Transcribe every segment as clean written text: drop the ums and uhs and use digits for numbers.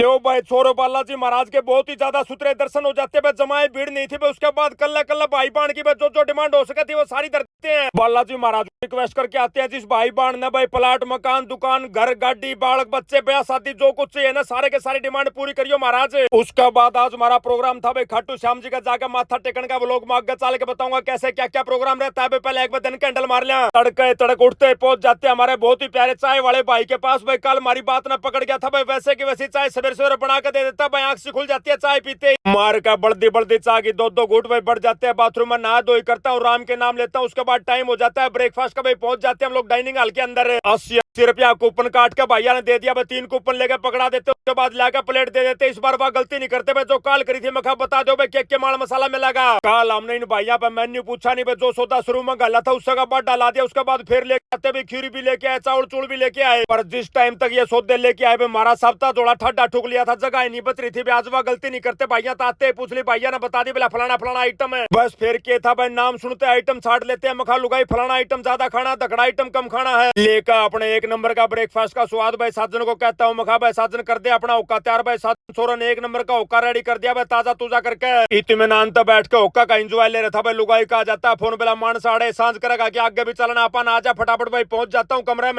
क्यों भाई छोरो बालाजी महाराज के बहुत ही ज्यादा सुथरे दर्शन हो जाते हैं, जमाए भीड़ नहीं थी। उसके बाद कल्ला कल्ला भाई बाण की जो जो डिमांड हो सके थी वो सारी करते हैं। बालाजी महाराज रिक्वेस्ट करके आते हैं जिस भाई बाण ने भाई प्लाट मकान दुकान घर गाड़ी बालक बच्चे ब्याह शादी जो कुछ चाहिए ना सारे के सारी डिमांड पूरी करियो महाराज। उसके बाद आज हमारा प्रोग्राम था भाई खाटू श्याम जी का जाकर माथा टेकन का। व्लॉग में आगे चल के बताऊंगा कैसे क्या क्या प्रोग्राम रहता है। पहले एक बार दिन कैंडल मार लिया, तड़के तड़क उठते पहुंच जाते हमारे बहुत ही प्यारे चाय वाले भाई के पास। भाई कल हमारी बात ना पकड़ गया था भाई, वैसे की वैसी चाय सवेरे सवेरे बना के दे देता भाई। आंख से खुल जाती है चाय पीते मार का बड़दी बड़दी चाय की दो घूट भाई बढ़ जाते हैं। बाथरूम में नहा धोई करता हूँ, राम के नाम लेता हूँ। उसके बाद टाइम हो जाता है ब्रेकफास्ट का भाई, पहुंच जाते हैं हम लोग डाइनिंग हॉल के अंदर। 80 रुपया कूपन काट के भैया ने दे दिया भाई, 3 कूपन लेके पकड़ा देते। उसके बाद लाकर प्लेट दे देते। इस बार वह गलती नहीं करते भाई, जो काल करी थी मखा बता दो भाई के माल मसाला मिलेगा। काल हमने इन भैया पे मेन्यू पूछा नहीं भाई, जो सौदा शुरू में गला था उसका बाद डाला दिया। उसके बाद फिर लेके आते भाई, खीर भी लेके आए चावल चूड़ भी लेके आए। पर जिस टाइम तक ये सौदे लेके आए भाई मारा सप्ताह जोड़ा ठड्डा ठुक लिया था, जगह नहीं बच रही थी। आज वह गलती नहीं करते भैया, आते पूछ ली भैया ने बता दी बोला फलाना फलाना आइटम है। बस फिर के था भाई, नाम सुनते आइटम छाट लेते हैं। मखा लुगाई फलाना आइटम ज्यादा खाना दखड़ा आइटम कम खाना है। लेकर अपने एक नंबर का ब्रेकफास्ट का स्वाद भाई साजन को कहता हूँ। मखा भाई साजन कर दे अपना हुक्का तैयार भाई। साजन छोरा ने एक नंबर का हुक्का रेडी कर दिया भाई, ताजा तुजा करके। इत्मीनान तो बैठ के हुक्का का एंजॉय ले रहा था भाई। लुगाई का जाता फोन बेला मान साढ़े सांझ करेगा कि आगे भी चलना अपन आजा फटाफट भाई। पहुंच जाता हूँ कमरे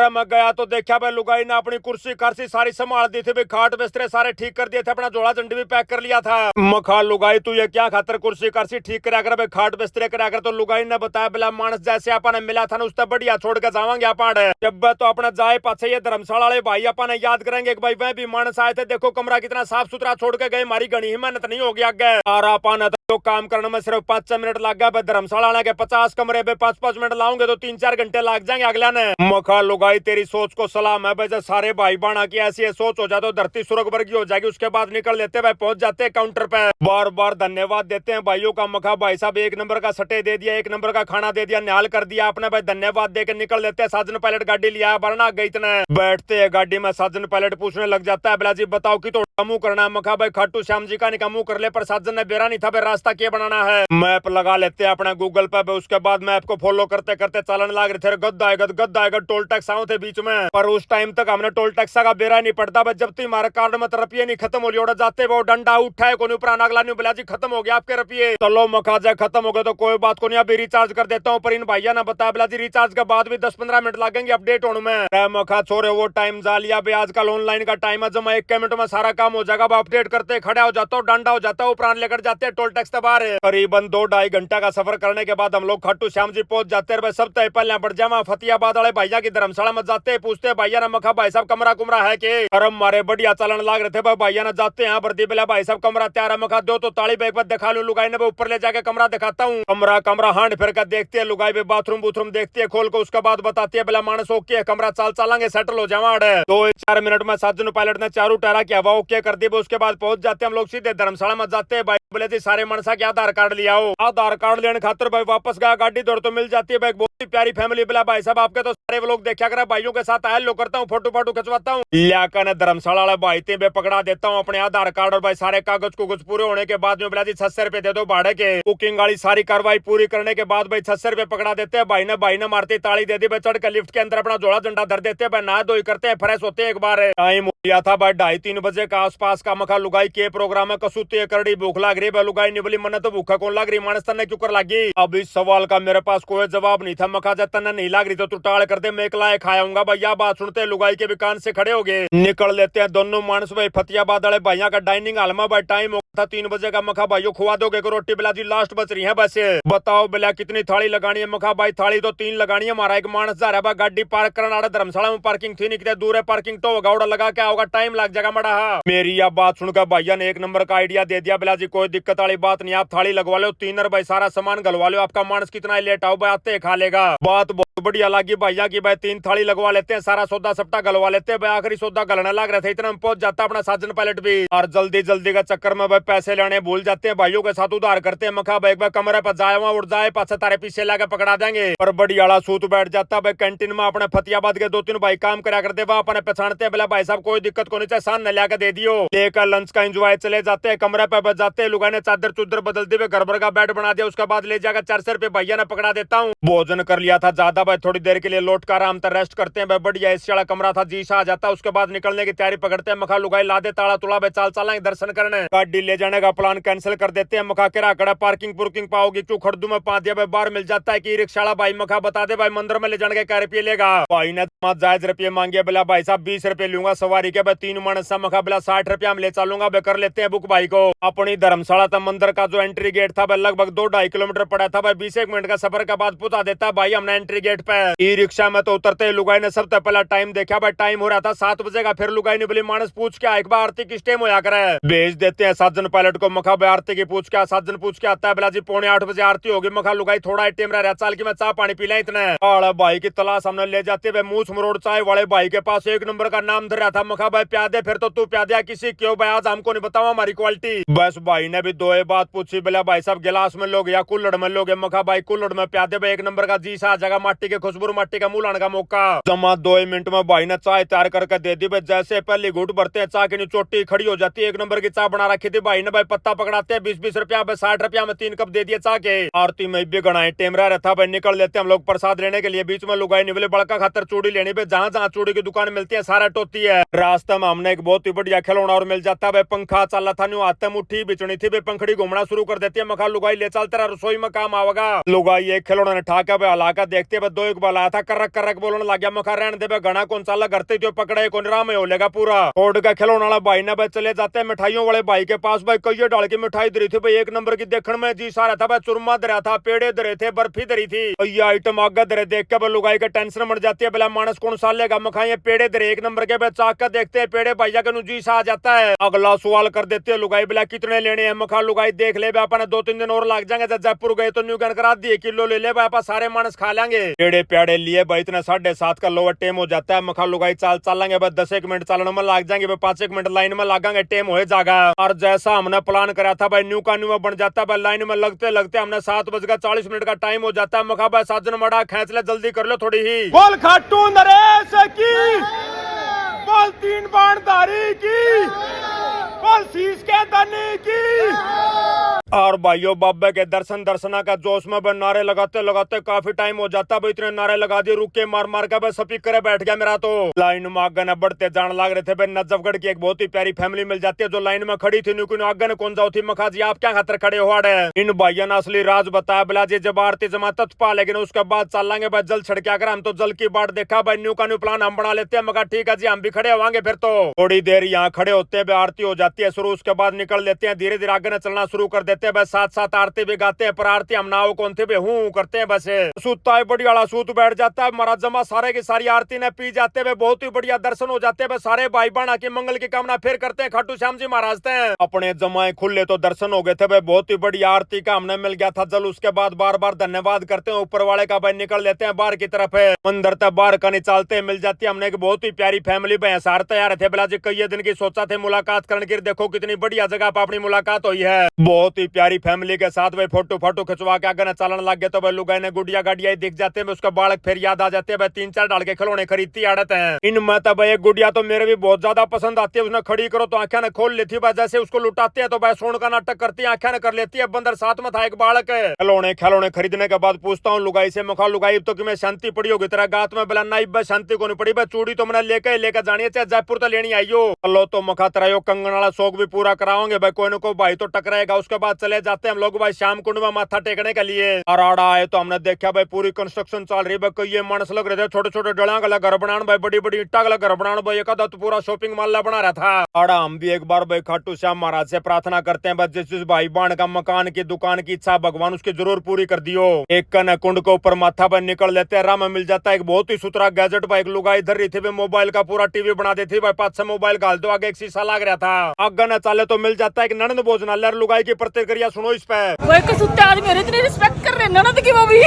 में गया तो देखा भाई लुगाई ने अपनी कुर्सी कर्सी सारी संभाल दी थी भाई। खाट बिस्तरे सारे ठीक कर दिए थे, अपना जोड़ा झंडी भी पैक कर लिया था। मखा लुगाई तू ये क्या खातर कुर्सी कर्सी ठीक करा कर भाई, खाट बिस्तरे करा कर। तो लुगाई ने बताया बोला मानस जैसे अपन मिला था ना उससे बढ़िया छोड़ के जावांगे अपन। जब तो अपना जाए पाछे ये धर्मशाला वाले भाई अपन याद करेंगे भाई वह भी मानस आए थे। देखो कमरा कितना साफ सुथरा छोड़ के गए, हमारी घनी ही मेहनत नहीं होगी आगे। और अपन तो काम करने में सिर्फ 5 मिनट लग गया। धर्मशाला के 50 कमरे पे 5-5 मिनट लाऊंगे तो 3-4 घंटे लग जाएंगे अगला ने। मखा लुगाई तेरी सोच को सलाम है भाई, जब सारे भाई बाणा की ऐसी सोच हो जाए तो धरती स्वर्ग वर्गी हो जाएगी। उसके बाद निकल लेते भाई, पहुंच जाते काउंटर पे, बार बार धन्यवाद देते हैं भाइयों का। मखा भाई साहब एक नंबर का सटे दे दिया, एक नंबर का खाना दे दिया, न्याल कर दिया आपने भाई। धन्यवाद देकर निकल लेते। साजन पायलट गाड़ी लिया वरना गई इतने बैठते हैं गाड़ी में। साजन पायलट पूछने लग जाता है बिलाजी बताओ की तो मुंह करना। मखा भाई खाटू श्याम जी का निका मुंह कर ले, पर साजन ने बेरा नहीं था भाई रास्ता क्या बनाना है। मैप लगा लेते हैं अपना गूगल पे। उसके बाद मैप को फॉलो करते करते चलन लाग रहे थे। गद्दा आएगा टोल टैक्स आओ थे बीच में, पर उस टाइम तक हमने टोल टैक्स का बेरा नहीं पड़ता भाई। जब तक हमारे कार्ड में रुपये नहीं खत्म हो लिया जाते वो डंडा उठाए को ऊपर अगला नहीं बिलाजी खत्म हो गया आपके रुपये। चलो मखा जाए खत्म हो गए तो कोई बात को नहीं, अभी रिचार्ज कर देता हूँ। पर इन भैया ने बताया बिलाजी रिचार्ज के बाद भी 10-15 मिनट लगेंगे अपडेट होने में। मखा छोरे वो टाइम जा लिया भाई, आजकल ऑनलाइन का टाइम है, जब 1 मिनट में सारा काम हो जाएगा। अपडेट करते खड़ा हो जाता हूँ, डंडा हो जाता हूँ, प्राण लेकर जाते हैं टोल टैक्स के बाहर। करीबन 2-2.5 घंटा का सफर करने के बाद हम लोग खाटू श्याम जी पहुंच जाते हैं। सब पहले बढ़ जावा फतियाबाद वाले भैया की धर्मशाला में जाते, पूछते भैया ने मखा भाई साहब कमरा कुमरा है के। और हमारे बढ़िया चलन लाग रहे थे भाई, भैया ने जाते हैं बर्दी बेला भाई साहब कमरा तैयार है। मखा दो तो ताली बैग पर दिखा लू। लुगाई ने ऊपर ले जाके कमरा दिखाता हूँ। कमरा हांड फिर कर देखते हैं लुगाई में, बाथरूम देखती है खोल को। उसके बाद बताती है बेला मानस ओके कमरा चाल चलेंगे सेटल हो जावा। 2-4 मिनट में साजन पायलट ने चारों टायरा की हवा ओके कर दी। उसके बाद पहुंच जाते हम लोग सीधे धर्मशाला में जाते हैं। भाई बोले जी सारे मनसा के आधार कार्ड लिया हो। आधार कार्ड लेने खातर भाई वापस गया, गाड़ी दौड़ तो मिल जाती है भाई। बहुत ही प्यारी फैमिली बोला भाई साहब आपके तो सारे लोग देखा करा, भाइयों के साथ आयल लो करता हूँ, फोटो खिंचवाता हूँ। लिया धर्मशाला वाला भाई थे पकड़ा देता हूँ अपने आधार कार्ड और भाई सारे कागज कुगज पूरे होने के बाद में बोला जी 600 रुपए दे दो भाड़े के। बुकिंग वाली सारी कार्रवाई पूरी करने के बाद भाई 600 रुपए पकड़ा देते हैं। भाई ने मारती ताली दे दी भाई, चढ़ के लिफ्ट के अंदर अपना जोड़ा झंडा धर देते हैं भाई। नहा धोई करते हैं, फ्रेश होते हैं। एक बार टाइम हो गया था भाई 2:30-3 बजे का आसपास का। मखा लुगाई के प्रोग्राम है कसूती करड़ी भूख लग रही है। लुगाई निबली मन तो भूखा कौन लग रही, मानस तन्ने क्यों कर लगी। अब इस सवाल का मेरे पास कोई जवाब नहीं था। मखा जब तन्ने नहीं लग रही तो तू टाल कर दे, मैं इकला खाऊंगा भैया। बात सुनते लुगाई के भी कान से खड़े हो गए। निकल लेते हैं दोनों मानस भाई फतियाबाद वाले भैया का डाइनिंग हॉल में। भाई टाइम हो था 3 बजे का। मखा भाइयों खुआ दोगे को रोटी बिला जी लास्ट बच रही है बस। बताओ बिला कितनी थाली लगानी है। मखा भाई थाली तो 3 लगानी है। हमारा एक मानस जा रहा है गाड़ी पार्क करना, धर्मशाला में पार्किंग थी नहीं दूर है पार्किंग, तो गाउडा लगा क्या होगा टाइम लग जाएगा मड़ा। मेरी यह बात सुनकर भैया ने एक नंबर का आइडिया दे दिया बिला जी कोई दिक्कत वाली बात नहीं, आप थाली लगवा लो 3 भाई सारा सामान गलवा लो, आपका मानस कितना लेट आओ भाई आते खा लेगा। बात बहुत बढ़िया लगी भैया की भाई 3 थाली लगवा लेते हैं, सारा सौदा सप्टा गलवा लेते हैं भाई। आखिरी सौदा गलने लग रहे थे इतना में पहुंच जाता अपना साजन पायलट भी। और जल्दी का चक्कर में भाई पैसे लेने भूल जाते हैं, भाइयों के साथ उधार करते हैं। मखा भाई कमरे पर जाए वहां उड़ जाए पास तारे पीछे लाके पकड़ा देंगे। और बढ़िया सूत बैठ जाता भाई कैंटीन में। अपने फतियाबाद के 2-3 भाई काम करा करते वहां अपने पहचानते बोला भाई साहब कोई दिक्कत को नहीं चाहिए, सान न लाके दे दियो। लेकर लंच का एंजॉय चले जाते हैं। कमरे पे बच जाते हैं, लुगाई ने चादर चुदर बदलते हुए घर भर का बेड बना दिया। उसके बाद ले जाकर 400 रुपए भैया ने पकड़ा देता हूँ। भोजन कर लिया था ज्यादा भाई, थोड़ी देर के लिए लौट कर आराम रेस्ट करते हैं भाई, बढ़िया एसी वाला कमरा था, जी सा आ जाता है। उसके बाद निकलने की तैयारी पकड़ते हैं, मखा लुगाई लादे ताला तुला भाई, चाल चलेंगे दर्शन करने। गाड़ी ले जाने का प्लान कैंसिल कर देते हैं, मखा के राकड़ा पार्किंग पुर्किंग पाओगी क्यों, खड़दू में पा दिया भाई, बाहर मिल जाता है कि रिक्शा वाला भाई मखा बता दे भाई मंदिर में ले जाने के क्या रुपये लेगा। भाई ने जायज रुपये मांगे, बोला भाई साहब 20 रुपये लूंगा सवारी के भाई, 3 मानस मखा बोला 60 रुपया हम ले चलूंगा भाई, कर लेते हैं बुक भाई को। अपनी धर्मशाला था मंदिर का जो एंट्री गेट था भाई, लगभग 2-2.5 किलोमीटर पड़ा था भाई, 20 मिनट का सफर के बाद पहुंचा देता भाई हमने एंट्री गेट पे। ई रिक्शा में तो उतरते लुगाई ने सबसे पहला टाइम देखा भाई, टाइम हो रहा था 7 बजे का। फिर लुगाई ने बोली मानस पूछ के एक बार आरती किस टाइम होया करे, भेज देते हैं साजन पायलट को। मखा भाई आरती की पूछ के, साजन पूछ के आता है, बोला जी 7:45 बजे आरती होगी। मखा लुगाई थोड़ा टाइम रह चाल की मैं चाय पानी पी लें इतने। आड़ा भाई की तलाश हमने ले जाते हुए मूछ मरोड़ चाय वाले भाई के पास 1 नंबर का नाम धर रहा था। मखा भाई प्यादे, फिर तो तू प्यादे किसी क्यों भाई, आज हमको नहीं बताओ हमारी क्वालिटी। बस भाई ने भी 2 बात पूछी, बोला भाई साहब गिलास में लोगे या कुल्हड़ में लोगे। मखा भाई कुल्हड़ में प्यादे भाई 1 नंबर का जी सा जगह, माटी के खुशबू माटी का मुंह लाने का मौका। जमा 2 मिनट में भाई ने चाय तैयार करके दे दी भाई, जैसे पहली घूट भरते हैं चाय की चोटी खड़ी हो जाती है। 1 नंबर की चाय बना रखी थी भाई ने भाई, पत्ता पकड़ाते हैं 20-20 रुपया 60 रुपया में 3 कप दे दिए चाय के। आरती में भी गणाए टेमरा रहता भाई, निकल लेते हम लोग प्रसाद लेने के लिए। बीच में लुगाई निबले बड़का खातर चूड़ी लेनी भाई, जहाँ जहाँ चूड़ी की दुकान मिलती है सारा टोती है। रास्ते में हमने एक बहुत ही बढ़िया खिलौना और मिल जाता है, पंखा चल था न्यू हाथ मुट्ठी बिचनी थी भाई, पंखड़ी घूमना शुरू कर देती है। मखा लुगाई ले चल तेरा रसोई में काम आवेगा। लुगाई एक खिलौना ने ठाका भाई, हलाका देखते भाई 2 एक बार आया था, करक करक बोलने लग गया। मखा रहने दे घना कौन साला घरते जो पकड़े कौन राम हो लेगा पूरा। कोड का खिलौना वाला भाई ने भाई चले जाते हैं मिठाइयों वाले भाई के पास भाई, कई डाल की मिठाई धरी थी भाई, 1 नंबर की देखने में जी सारा था भाई, चुरमा धरा था, पेड़े धरे थे, बर्फी धरी थी। ये आइटम आगे धरे देख के लुगाई का टेंशन बढ़ जाती है, बोला मानस कौन सा लेगा। मखा ये पेड़े धरे 1 नंबर के, चाक का देखते हैं पेड़े भैया के जी सा आ जाता है। अगला सवाल कर देते हैं लुगाई, बोला कितने लेने हैं। मखा लुगाई देख ले अपने 2-3 दिन और लग जाएंगे, जयपुर गए तो न्यू गन करा दिए, किलो ले ले भाई सारे मानस खा लेंगे। पेड़े प्याड़े लिए भाई, इतने 7:30 का लोअर टाइम हो जाता है। मखा लुगाई चलेंगे भाई, 10 मिनट चलने में लग जाएंगे भाई, 5 मिनट लाइन में लगेंगे, टाइम हो जाएगा। और जैसा हमने प्लान करा था भाई, न्यू का न्यू बन जाता है भाई, लाइन में लगते लगते हमने 7:40 का टाइम हो जाता है। मखा भाई साजन मड़ा खींच ले, जल्दी कर लो थोड़ी ही। बोल खाटू नरेश की, बोल 3 बाणधारी की, बोल शीश के धनी की। और भाइयों बाबे के दर्शना का जोश में नारे लगाते लगाते काफी टाइम हो जाता है। इतने नारे लगा दिए, रुक के मार मार के स्पीकर बैठ गया मेरा तो। लाइन में आगे न बढ़ते जान लग रहे थे भाई, नजफगढ़ की एक बहुत ही प्यारी फैमिली मिल जाती है जो लाइन में खड़ी थी। न्यू आगे ने कौन जाओ थी। मखा जी आप क्या खातर खड़े हो है। इन भाइयों ने असली राज बताया, बोला जी जब आरती जमात पा, लेकिन उसके बाद चलेंगे भाई जल छिड़का कर। हम तो जल की बाट देखा भाई, न्यू का न्यू प्लान हम बना लेते हैं। मखा ठीक है जी हम भी खड़े होंगे। फिर तो थोड़ी देर यहाँ खड़े होते हैं, आरती हो जाती है शुरू, उसके बाद निकल लेते हैं, धीरे धीरे आगे न चलना शुरू कर देते हैं। साथ साथ आरती भी गाते हैं, पर आरती हम नाव कौन थे हूँ करते हैं। बस सूता है बड़ी वाला सूत बैठ जाता है, महाराज जमा सारे की सारी आरती ने पी जाते हैं, बहुत ही बढ़िया दर्शन हो जाते हैं। सारे भाई बहना की मंगल की कामना फिर करते हैं, खाटू श्याम जी महाराज थे। अपने जमाए खुले तो दर्शन हो गए थे भाई, बहुत ही बढ़िया आरती का हमने मिल गया था जल। उसके बाद बार बार धन्यवाद करते हैं ऊपर वाले का भाई, निकल लेते हैं बाहर की तरफ है। मंदिर तक बाहर का निचालते मिल जाती है हमने एक बहुत ही प्यारी फैमिली भैंसार तैयार थे। बोला जी कई दिन की सोचा थे मुलाकात करने की, देखो कितनी बढ़िया जगह पर अपनी मुलाकात हुई है। बहुत ही प्यारी फैमिली के साथ भाई फोटो फोटो खिंचवा के आगे चलन लग गए तो भाई लुगाई ने गुड़िया गाड़िया दिख जाते हैं। उसका बालक फिर याद आ जाते हैं भाई, 3-4 डाल के खिलौने खरीदती आड़त है। इनमें तो भाई एक गुड़िया तो मेरे भी बहुत ज्यादा पसंद आती है, उसने खड़ी करो तो आंखें खोल लेती है, जैसे उसको लुटाते हैं तो भाई सोन का नाटक करती है, आंखें कर लेती है। बंदर साथ में था एक बालक है। खिलौने खरीदने के बाद पूछता हूँ लुगाई से, मखा लुगाई तो कि मैं शांति पड़ी होगी तेरा गात में। बोला नहीं भाई शांति को नहीं पड़ी भाई, चूड़ी तो मैंने लेकर जानी है, जयपुर तो लेनी आई हो। लो तो मखा तेरा कंगन वाला शौक भी पूरा कराओगे भाई, कोई न कोई भाई तो टकराएगा। उसके बाद चले जाते हैं हम लोग भाई श्याम कुंड में माथा टेकने के लिए। और आड़ा आए तो हमने देखा भाई पूरी कंस्ट्रक्शन चल रही भाई, ये मानस लग रहे थे छोटे छोटे डला गला घर बनाने भाई, बड़ी बड़ी ईटा गला घर बनाने भाई, एक आधा तो पूरा शॉपिंग मॉल बना रहा था। आड़ा हम भी एक बार भाई खाटू श्याम महाराज से प्रार्थना करते हैं, जिस भाई बहन का मकान की दुकान की इच्छा भगवान उसकी जरूर पूरी कर दियो। एक कन कुंड के ऊपर माथा पर निकल लेते हैं, राह में मिल जाता है एक बहुत ही सुथरा गैजेट भाई, एक लुगाई इधर रही थी मोबाइल का पूरा टीवी बना देती भाई, 5-6 मोबाइल गाल दो, आगे एक शीशा लग रहा था। आगे न चले तो मिल जाता है एक ननद भोजनालय। लुगाई की प्रतिक्रिया सुनो इस पे। इतनी रिस्पेक्ट कर रहे ननद की वो भी।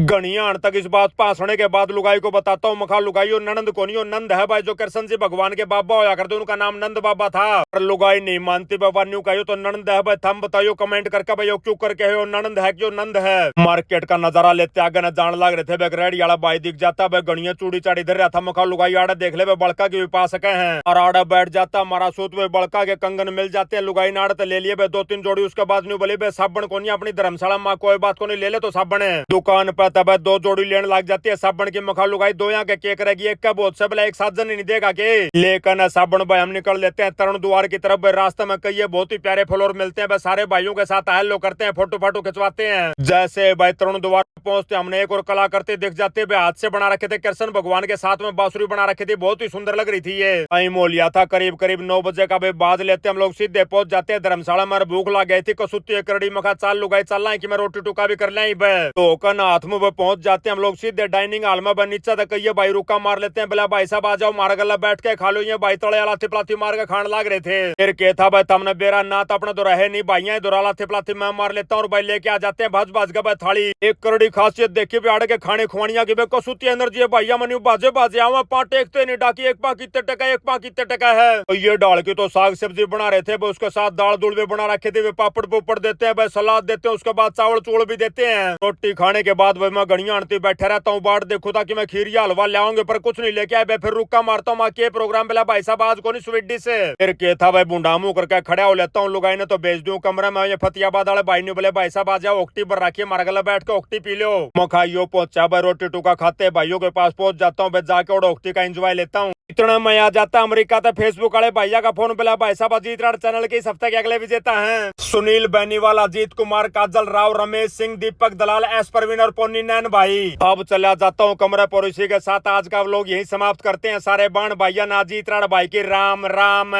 गणियान तक इस बात पास होने के बाद लुगाई को बताता हूँ, मखा लुगाई और ननद को नहीं, और नंद है भाई जो कृष्ण जी भगवान के बाबा होया करते, उनका नाम नंद बाबा था। और लुगाई नहीं मानती बाबा, न्यू कहो तो ननद है भाई, थम बताइयो कमेंट करके भाई क्यों करके है ननद है क्यों नंद है। मार्केट का नजारा लेते आगे न जान लग रहे थे, रेडी वाला भाई दिख जाता भाई, गणिया चूड़ी चाड़ी इधर रहा था। मखा लुगाई आड़े देख ले बड़का की भी पा सके हैं, और आड़ा बैठ जाता हमारा सूत में बड़का के कंगन मिल जाते हैं। लुगाई नाड़ ले लिए बे 2-3 जोड़ी। उसके बाद न्यू बोले बे साबन को नहीं अपनी धर्मशाला माँ कोई बात को नहीं ले ले तो साबन है दुकान पे। तब 2 जोड़ी लेने लग जाती है साबन की। मखा लुगाई 2 यहाँ के केक रहेगी एक का बहुत सब एक सात जन नहीं देगा के। लेकिन साबन भाई हम निकल लेते हैं तरुण द्वार की तरफ। रास्ते में कई बहुत ही प्यारे फ्लोर मिलते हैं। सारे भाइयों के साथ हेलो करते हैं, फोटो फाटो खिंचवाते हैं। जैसे भाई तरुण द्वार पहुंचते हमने एक और कला करते दिख जाते हैं। हाथ से बना रखे थे कृष्ण भगवान के साथ में बांसुरी बना रखी थी, बहुत ही सुंदर लग रही थी ये। वहीं मोलिया था करीब करीब 9 बजे का भाई बाज लेते हम लोग सीधे पहुंच जाते हैं धर्मशाला में। भूख लग गई थी कसुती एक करड़ी मखा चाल लुगाई चल रहा है कि मैं रोटी टुका भी कर ले तो कन हाथ में पहुंच जाते हैं हम लोग सीधे डाइनिंग हॉल में। नीचे तक ये भाई रुका मार लेते हैं, बोला भाई साहब आ जाओ मार गला बैठ के खा लो। ये भाई तड़े लाथी पलाथी मार के खाने लग रहे थे। फिर के था भाई तमने बेरा ना तो अपने तो रहे नहीं भाइया दोरा लाथी पलाथी मैं मार लेता हूँ और भाई लेके आ जाते हैं भज भज का थाली। एक करड़ी खासियत देखी आड़ के खाने खुआनिया की कसुती एनर्जी है भैया मनु बाजे बाजे आवा पाट एक तो नहीं डाकी एक पा कितने टका एक पा कितने टका है। तो ये डाल की तो साग सब्जी बना रहे थे उसके साथ दाल दूल भी बना रखे थे। वे पापड़ पोपड़ देते हैं भाई सलाद देते हैं, उसके बाद चावल चूड़ भी देते हैं। रोटी खाने के बाद भाई मैं घड़िया आंटी बैठा रहता हूँ बाट देखो था कि मैं खीरिया हलवा ले आऊंगे पर कुछ नहीं लेके आए। फिर रुका मारता हूँ के प्रोग्राम बोला भाई साहब आज को नहीं स्वीट डिश है। फिर के था भाई बुंडा मुंह करके खड़ा हो लेता हूँ। लुगाई ने तो बेच दूं कमरा में। ये फतियाबाद वाले भाई ने बोले भाई साहब आ जाओ ओक्टी पर रखिए मारगला बैठ के ओक्टी पी लो। मखाइयो पहुंचा भाई रोटी टुका खाते भाइयों के पास पहुंच जाता हूँ जाके और ओक्टी का एंजॉय लेता हूँ। इतना मैं आ जाता अमेरिका तो फेसबुक वाले भैया का फोन मिला भाई साहब अजीत राड चैनल के इस हफ्ते के अगले विजेता हैं सुनील बेनीवाल, अजीत कुमार, काजल राव, रमेश सिंह, दीपक दलाल, एस परवीन और पोनी नैन भाई। अब चला जाता हूँ कमरे पर। इसी के साथ आज का व्लॉग यही समाप्त करते हैं। सारे बाण भैया अजीत राड भाई की राम राम।